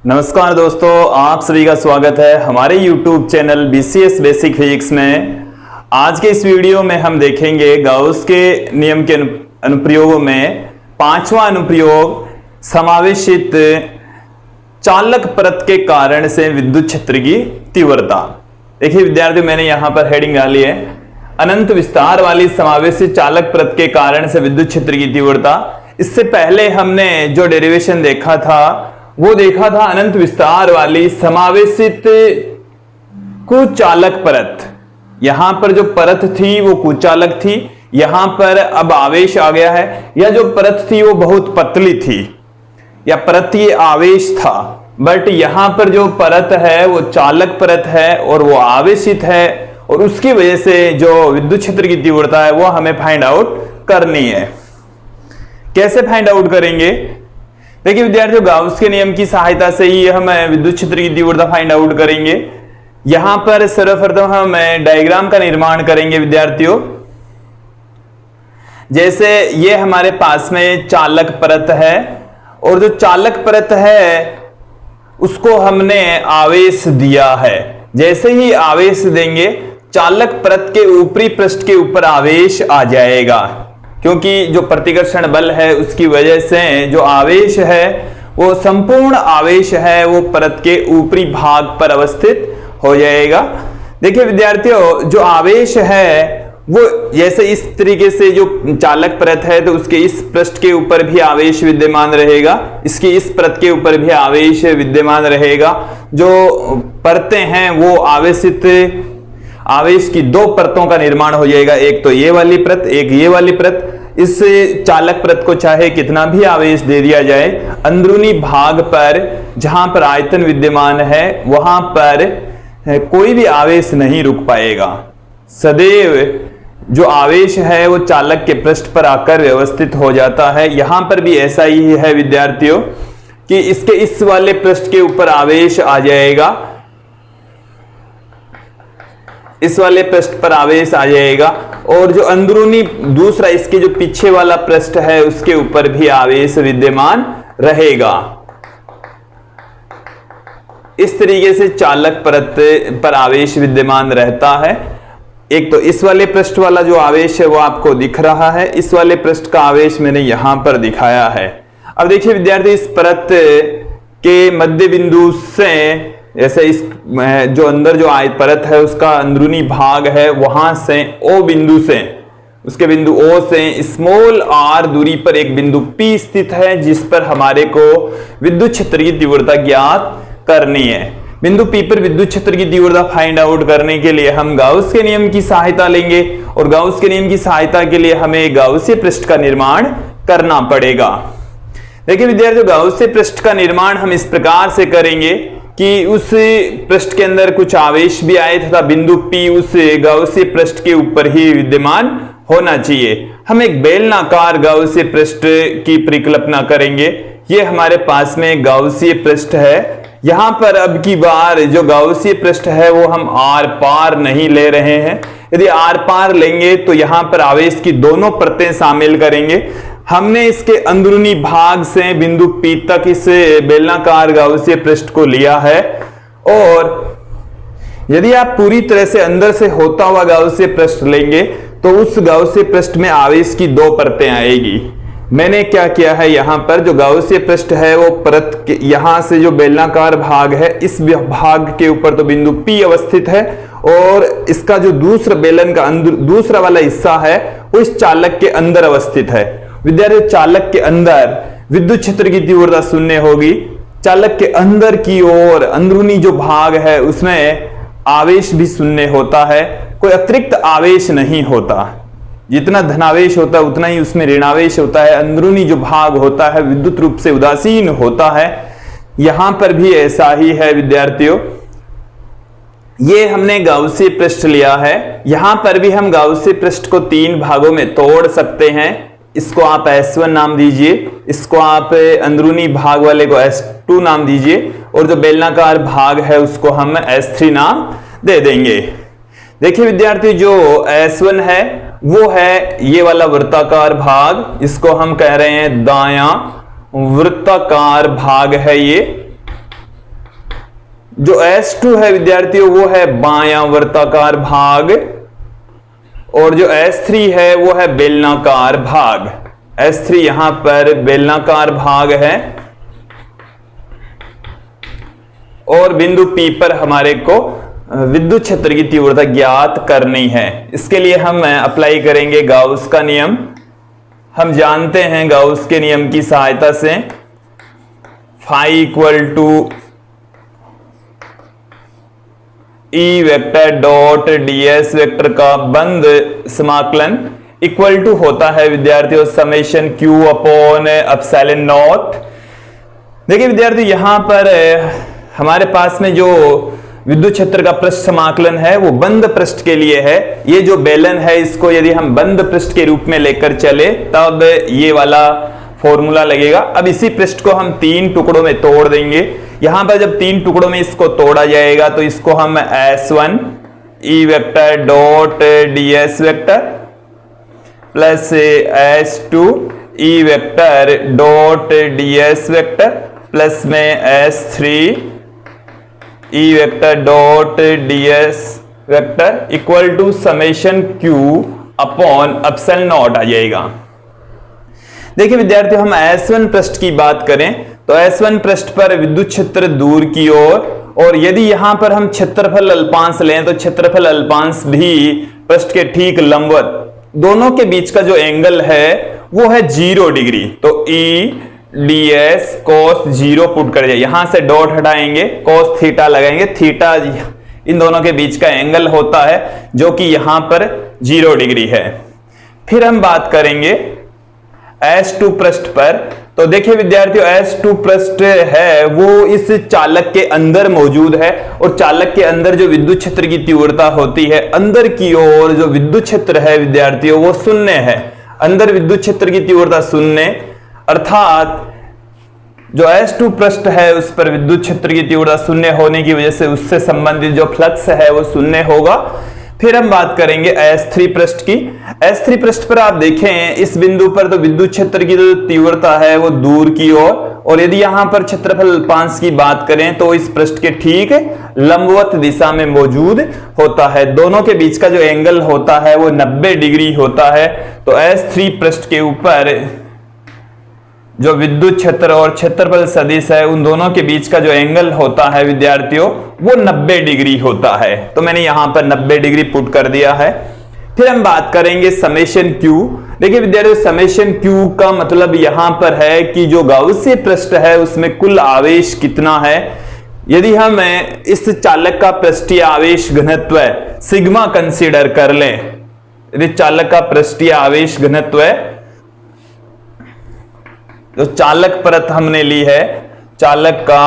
नमस्कार दोस्तों, आप सभी का स्वागत है हमारे YouTube channel BCS basic physics में। आज के इस वीडियो में हम देखेंगे गाउस के नियम के अनुप्रयोगों में पांचवा अनुप्रयोग, समावेशित चालक परत के कारण से विद्युत क्षेत्र की तीव्रता। देखिए विद्यार्थी, मैंने यहां पर हेडिंग डाली है, अनंत विस्तार वाली समावेशित चालक परत के कारण से विद्युत क्षेत्र की तीव्रता। इससे पहले हमने जो डेरिवेशन देखा था वो देखा था अनंत विस्तार वाली समावेशित कुचालक परत। यहां पर जो परत थी वो कुचालक थी, यहां पर अब आवेश आ गया है। यह जो परत थी वो बहुत पतली थी, या परत ये आवेश था, बट यहां पर जो परत है वो चालक परत है और वो आवेशित है, और उसकी वजह से जो विद्युत क्षेत्र की तीव्रता है वो हमें फाइंड आउट करनी है। कैसे फाइंड आउट करेंगे? देखिए विद्यार्थियों, गाउस के नियम की सहायता से ही हम विद्युत क्षेत्र की तीव्रता फाइंड आउट करेंगे। यहां पर सर्वप्रथम हम डायग्राम का निर्माण करेंगे विद्यार्थियों। जैसे ये हमारे पास में चालक परत है, और जो चालक परत है उसको हमने आवेश दिया है। जैसे ही आवेश देंगे, चालक परत के ऊपरी पृष्ठ के ऊपर आवेश आ जाएगा, क्योंकि जो प्रतिकर्षण बल है उसकी वजह से जो आवेश है वो संपूर्ण आवेश है वो परत के ऊपरी भाग पर अवस्थित हो जाएगा। देखिए विद्यार्थियों, जो आवेश है वो जैसे इस तरीके से जो चालक परत है तो उसके इस पृष्ठ के ऊपर भी आवेश विद्यमान रहेगा, इसकी इस परत के ऊपर भी आवेश विद्यमान रहेगा। जो परतें हैं वो आवेश की दो परतों का निर्माण हो जाएगा, एक तो ये वाली परत, एक ये वाली परत। इस चालक परत को चाहे कितना भी आवेश दे दिया जाए, अंदरूनी भाग पर जहां पर आयतन विद्यमान है वहां पर कोई भी आवेश नहीं रुक पाएगा। सदैव जो आवेश है वो चालक के पृष्ठ पर आकर व्यवस्थित हो जाता है। यहां पर भी ऐसा ही है विद्यार्थियों कि इसके इस वाले पृष्ठ के ऊपर आवेश आ जाएगा, इस वाले पृष्ठ पर आवेश आ जाएगा, और जो अंदरूनी दूसरा इसके जो पीछे वाला पृष्ठ है उसके ऊपर भी आवेश विद्यमान रहेगा। इस तरीके से चालक परत पर आवेश विद्यमान रहता है। एक तो इस वाले पृष्ठ वाला जो आवेश है वो आपको दिख रहा है, इस वाले पृष्ठ का आवेश मैंने यहां पर दिखाया है। अब देखिए विद्यार्थी, इस परत के मध्य बिंदु से, जैसे इस जो अंदर जो परत है उसका अंदरूनी भाग है, वहां से ओ बिंदु से, उसके बिंदु ओ से स्मॉल r दूरी पर एक बिंदु P स्थित है, जिस पर हमारे को विद्युत क्षेत्र की तीव्रता ज्ञात करनी है। बिंदु P पर विद्युत क्षेत्र की तीव्रता फाइंड आउट करने के लिए हम गाउस के नियम की सहायता लेंगे, और गाउस के नियम की सहायता के लिए हमें गाउसीय पृष्ठ का निर्माण करना पड़ेगा। देखिए विद्यार्थियों, गाउसीय पृष्ठ का निर्माण हम इस प्रकार से करेंगे कि उस पृष्ठ के अंदर कुछ आवेश भी आए तथा बिंदु P उस गाउसीय पृष्ठ के ऊपर ही विद्यमान होना चाहिए। हम एक बेलनाकार गाउसीय पृष्ठ की परिकल्पना करेंगे। ये हमारे पास में गाउसीय पृष्ठ है। यहां पर अब की बार जो गाउसीय पृष्ठ है वो हम आर पार नहीं ले रहे हैं। यदि आर पार लेंगे तो यहां पर आवेश की दोनों परतें शामिल करेंगे। हमने इसके अंदरूनी भाग से बिंदु P तक इस बेलनाकार गाउसीय पृष्ठ को लिया है, और यदि आप पूरी तरह से अंदर से होता हुआ गाउसीय पृष्ठ लेंगे तो उस गाउसीय पृष्ठ में आवेश की दो परतें आएगी। मैंने क्या किया है, यहां पर जो गाउसीय पृष्ठ है वो परत यहां से जो बेलनाकार भाग है इस भाग के ऊपर तो बिंदु P अवस्थित है, और इसका जो दूसरा बेलन का दूसरा वाला हिस्सा है वो इस चालक के अंदर अवस्थित है। विद्यार्थी, चालक के अंदर विद्युत क्षेत्र की तीव्रता शून्य होगी। चालक के अंदर की ओर अंदरूनी जो भाग है उसमें आवेश भी शून्य होता है, कोई अतिरिक्त आवेश नहीं होता। जितना धनावेश होता है उतना ही उसमें ऋणावेश होता है। अंदरूनी जो भाग होता है विद्युत रूप से उदासीन होता है। यहां पर भी ऐसा ही है विद्यार्थियों। ये हमने गाउसीय पृष्ठ लिया है। यहां पर भी हम गाउसीय पृष्ठ को तीन भागों में तोड़ सकते हैं। इसको आप S1 नाम दीजिए, इसको आप अंदरूनी भाग वाले को S2 नाम दीजिए, और जो बेलनाकार भाग है उसको हम S3 नाम दे देंगे। देखिए विद्यार्थी, जो S1 है वो है ये वाला वृत्ताकार भाग, इसको हम कह रहे हैं दायां वृत्ताकार भाग है ये। जो S2 है विद्यार्थियों वो है बायां वर्ताकार भाग, और जो S3 है वो है बेलनाकार भाग। S3 यहां पर बेलनाकार भाग है, और बिंदु P पर हमारे को विद्युत क्षेत्र की तीव्रता ज्ञात करनी है। इसके लिए हम अप्लाई करेंगे गाउस का नियम। हम जानते हैं गाउस के नियम की सहायता से phi equal to E vector dot ds vector का बंद समाकलन इक्वल टू होता है विद्यार्थियों summation q upon epsilon naught. देखिए विद्यार्थियों यहां पर हमारे पास में जो विद्युत क्षेत्र का पृष्ठ समाकलन है वो बंद पृष्ठ के लिए है। ये जो बेलन है इसको यदि हम बंद पृष्ठ के रूप में लेकर चले तब ये वाला फॉर्मूला लगेगा। अब इसी पृष्ठ को हम 3 टुकड़ों में तोड़ देंगे। यहां पर जब 3 टुकड़ों में इसको तोड़ा जाएगा तो इसको हम S1 E vector dot ds vector plus S2 E vector dot ds vector plus में S3 E vector dot ds vector equal to summation q upon epsilon naught आ जाएगा। देखिए विद्यार्थियों हम S1 पृष्ठ की बात करें तो S1 पृष्ठ पर विद्युत क्षेत्र दूर की ओर, और यदि यहां पर हम क्षेत्रफल अल्पांश लें तो क्षेत्रफल अल्पांश भी पृष्ठ के ठीक लंबवत, दोनों के बीच का जो एंगल है वो है 0 डिग्री। तो E ds cos 0 पुट कर जाए, यहां से डॉट हटाएंगे cos थीटा लगाएंगे, थीटा इन दोनों के बीच का एंगल होता है जो कि यहां पर 0 डिग्री है। फिर हम बात करेंगे S2 पृष्ठ पर। तो देखिए विद्यार्थियों S2 पृष्ठ है वो इस चालक के अंदर मौजूद है, और चालक के अंदर जो विद्युत क्षेत्र की तीव्रता होती है अंदर की ओर जो विद्युत क्षेत्र है विद्यार्थियों वो शून्य है। अंदर विद्युत क्षेत्र की तीव्रता शून्य, अर्थात जो S2 पृष्ठ है उस पर विद्युत क्षेत्र की तीव्रता शून्य होने की वजह से उससे संबंधित जो फ्लक्स है वो शून्य होगा। फिर हम बात करेंगे S3 पृष्ठ की। S3 पृष्ठ पर आप देखें इस बिंदु पर तो विद्युत क्षेत्र की जो तीव्रता है वो दूर की ओर, और यदि यहां पर क्षेत्रफल अल्पांश की बात करें तो इस पृष्ठ के ठीक लंबवत दिशा में मौजूद होता है। दोनों के बीच का जो एंगल होता है वो 90 डिग्री होता है। तो S3 पृष्ठ के ऊपर जो विद्युत क्षेत्र और क्षेत्रफल सदिश है उन दोनों के बीच का जो एंगल होता है विद्यार्थियों वो 90 डिग्री होता है। तो मैंने यहां पर 90 डिग्री पुट कर दिया है। फिर हम बात करेंगे समेशन q। देखिए विद्यार्थियों समेशन q का मतलब यहां पर है कि जो गाउसीय पृष्ठ है उसमें कुल आवेश कितना है। यदि हम इस चालक का पृष्ठीय आवेश घनत्व सिग्मा कंसीडर कर लें, यदि चालक का पृष्ठीय आवेश घनत्व जो चालक परत हमने ली है, चालक का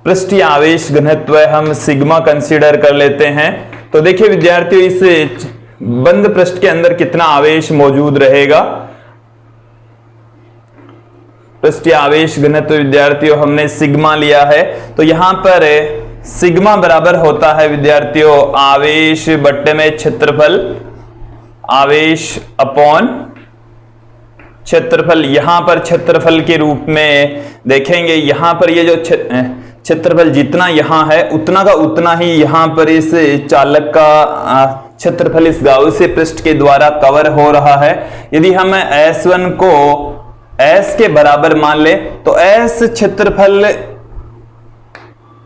पृष्ठीय आवेश घनत्व हम सिग्मा कंसीडर कर लेते हैं। तो देखिए विद्यार्थियों इस बंद पृष्ठ के अंदर कितना आवेश मौजूद रहेगा। पृष्ठीय आवेश घनत्व विद्यार्थियों हमने सिग्मा लिया है, तो यहां पर सिग्मा बराबर होता है विद्यार्थियों आवेश बट्टे में क्षेत्रफल, आवेश अपॉन क्षेत्रफल। यहां पर क्षेत्रफल के रूप में देखेंगे, यहां पर ये जो क्षेत्रफल जितना यहां है उतना का उतना ही यहां पर इस चालक का क्षेत्रफल इस गाउसीय पृष्ठ के द्वारा कवर हो रहा है। यदि हम S1 को S के बराबर मान ले तो S क्षेत्रफल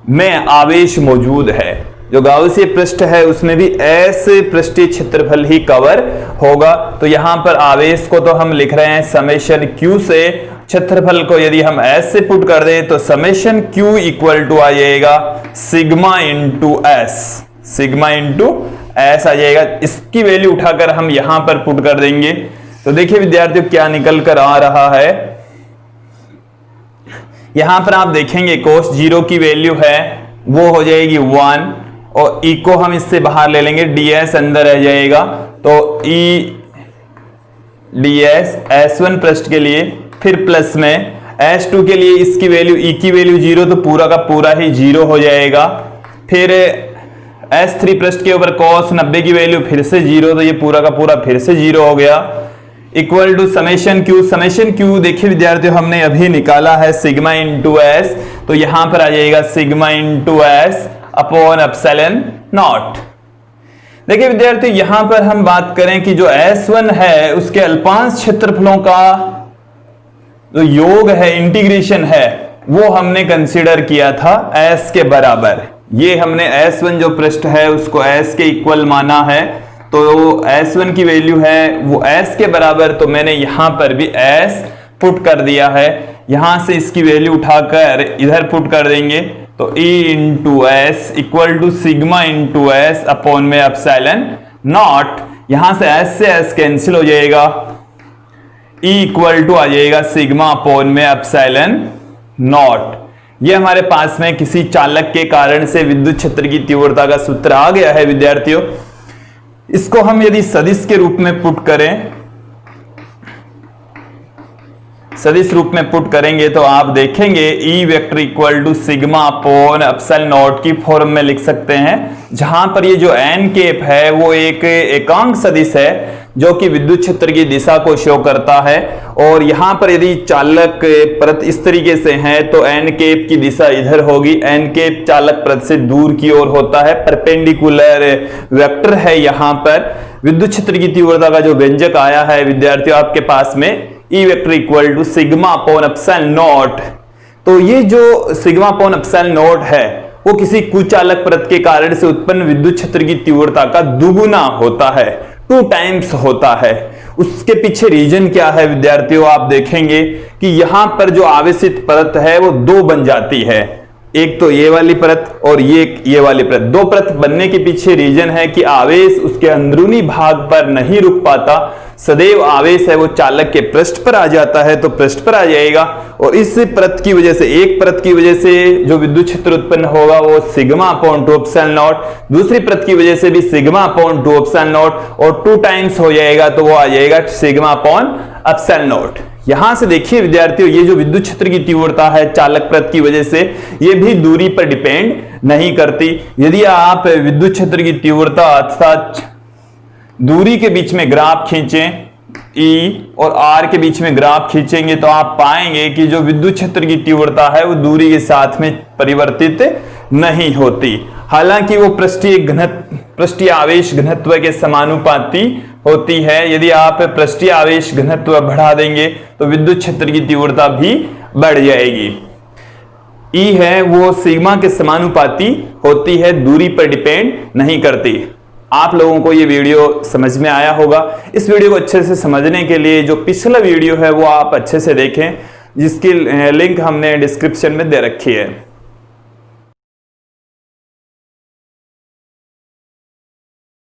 में आवेश मौजूद है, जो गाउसीय पृष्ठ है उसमें भी S पृष्ठीय क्षेत्रफल ही कवर होगा। तो यहां पर आवेश को तो हम लिख रहे हैं समेशन q से, क्षेत्रफल को यदि हम S से पुट कर दें तो समेशन q इक्वल टू आ जाएगा sigma into S, sigma into S आ जाएगा। इसकी वैल्यू उठाकर हम यहां पर पुट कर देंगे। तो देखिए विद्यार्थियों क्या निकल कर आ रहा है। यहां पर आप देखेंगे cos 0 की वैल्यू है वो हो जाएगी 1, और E को हम इससे बाहर ले लेंगे, ds अंदर रह जाएगा। तो E ds S1 पृष्ठ के लिए, फिर प्लस में S2 के लिए इसकी वैल्यू E की वैल्यू 0 तो पूरा का पूरा ही 0 हो जाएगा। फिर S3 पृष्ठ के ऊपर cos 90 की वैल्यू फिर से 0 तो ये पूरा का पूरा फिर से 0 हो गया, equal to summation q। Summation q देखिए विद्यार्थियों हमने अभी निकाला है सिग्मा इंटू S, तो यहां पर आ जाएगा sigma into S upon epsilon naught. देखिए विद्यार्थी, यहां पर हम बात करें कि जो S1 है उसके अल्पांश क्षेत्रफलों का जो योग है, इंटीग्रेशन है, वो हमने कंसीडर किया था S के बराबर। ये हमने S1 जो पृष्ठ है उसको S के इक्वल माना है, तो S1 की वैल्यू है वो S के बराबर, तो मैंने यहां पर भी S पुट कर दिया है। यहां से इसकी वैल्यू उठाकर इधर पुट कर देंगे, तो E into S equal to sigma into S upon में एप्सिलॉन नॉट। यहां से S कैंसिल हो जाएगा, E इक्वल टू आ जाएगा सिग्मा अपॉन में एप्सिलॉन नॉट। ये हमारे पास में किसी चालक के कारण से विद्युत क्षेत्र की तीव्रता का सूत्र आ गया है विद्यार्थियों। इसको हम यदि सदिश के रूप में पुट करें, सदिश रूप में पुट करेंगे तो आप देखेंगे E vector equal to sigma upon epsilon naught की फॉर्म में लिख सकते हैं, जहां पर ये जो एन कैप है वो एक एकांक सदिश है जो कि विद्युत क्षेत्र की दिशा को शो करता है। और यहां पर यदि चालक परत इस तरीके से है तो एन कैप की दिशा इधर होगी। एन कैप चालक परत से दूर की ओर होता है, परपेंडिकुलर वेक्टर है। यहां पर विद्युत क्षेत्र की तीव्रता का जो व्यंजक आया है विद्यार्थियों आपके पास में E vector equal to sigma upon epsilon naught. तो ये जो सिग्मा अपॉन एप्सिलॉन नॉट है वो किसी कुचालक परत के कारण से उत्पन्न विद्युत क्षेत्र की तीव्रता का दुगुना होता है, 2 टाइम्स होता है। उसके पीछे रीजन क्या है विद्यार्थियों, आप देखेंगे कि यहां पर जो आवेशित परत है वो 2 बन जाती है, एक तो ये वाली परत और ये वाली परत। 2 परत बनने के पीछे रीजन है कि आवेश उसके अंदरूनी भाग पर नहीं रुक पाता, सदैव आवेश है वो चालक के पृष्ठ पर आ जाता है, तो पृष्ठ पर आ जाएगा। और इस परत की वजह से, एक परत की वजह से जो विद्युत क्षेत्र उत्पन्न होगा वो सिग्मा अपॉन 2 एप्सिलॉन नॉट, दूसरी परत की वजह से भी सिग्मा अपॉन 2 एप्सिलॉन नॉट, और 2 टाइम्स हो जाएगा तो वो आ जाएगा सिग्मा अपॉन एप्सिलॉन नॉट। यहां से देखिए विद्यार्थियों, ये जो विद्युत क्षेत्र की तीव्रता है चालक परत की वजह से, ये भी दूरी पर डिपेंड नहीं करती। यदि आप विद्युत क्षेत्र की तीव्रता अर्थात दूरी के बीच में ग्राफ खींचें, E और R के बीच में ग्राफ खींचेंगे तो आप पाएंगे कि जो विद्युत क्षेत्र की तीव्रता है वो दूरी के साथ में परिवर्तित नहीं होती, हालांकि वो पृष्ठीय आवेश घनत्व के समानुपाती होती है। यदि आप पृष्ठीय आवेश घनत्व बढ़ा देंगे तो विद्युत क्षेत्र की तीव्रता भी बढ़ जाएगी। E है वो सिग्मा के समानुपाती होती है, दूरी पर डिपेंड नहीं करती। आप लोगों को ये वीडियो समझ में आया होगा। इस वीडियो को अच्छे से समझने के लिए जो पिछला वीडियो है वो आप अच्छे से देखें, जिसकी लिंक हमने डिस्क्रिप्शन में दे रखी है।